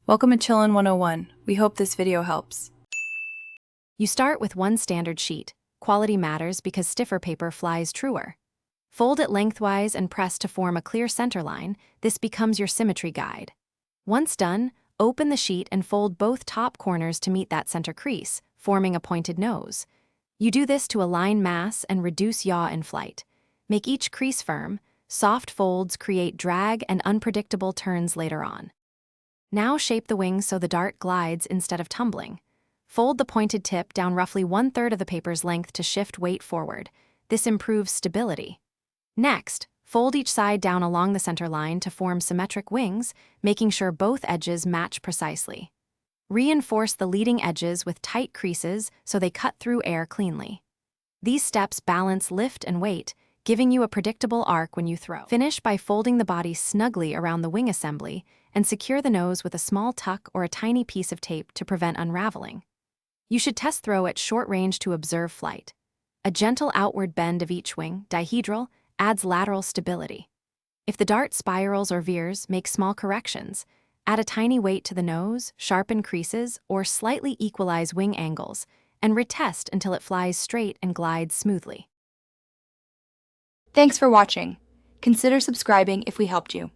Welcome to Chillin' 101. We hope this video helps. You start with one standard sheet. Quality matters because stiffer paper flies truer. Fold it lengthwise and press to form a clear center line. This becomes your symmetry guide. Once done, open the sheet and fold both top corners to meet that center crease, forming a pointed nose. You do this to align mass and reduce yaw in flight. Make each crease firm. Soft folds create drag and unpredictable turns later on. Now shape the wings so the dart glides instead of tumbling. Fold the pointed tip down roughly 1/3 of the paper's length to shift weight forward. This improves stability. Next, fold each side down along the center line to form symmetric wings, making sure both edges match precisely. Reinforce the leading edges with tight creases so they cut through air cleanly. These steps balance lift and weight, giving you a predictable arc when you throw. Finish by folding the body snugly around the wing assembly and secure the nose with a small tuck or a tiny piece of tape to prevent unraveling. You should test throw at short range to observe flight. A gentle outward bend of each wing, dihedral, adds lateral stability. If the dart spirals or veers, make small corrections. Add a tiny weight to the nose, sharpen creases, or slightly equalize wing angles, and retest until it flies straight and glides smoothly. Thanks for watching. Consider subscribing if we helped you.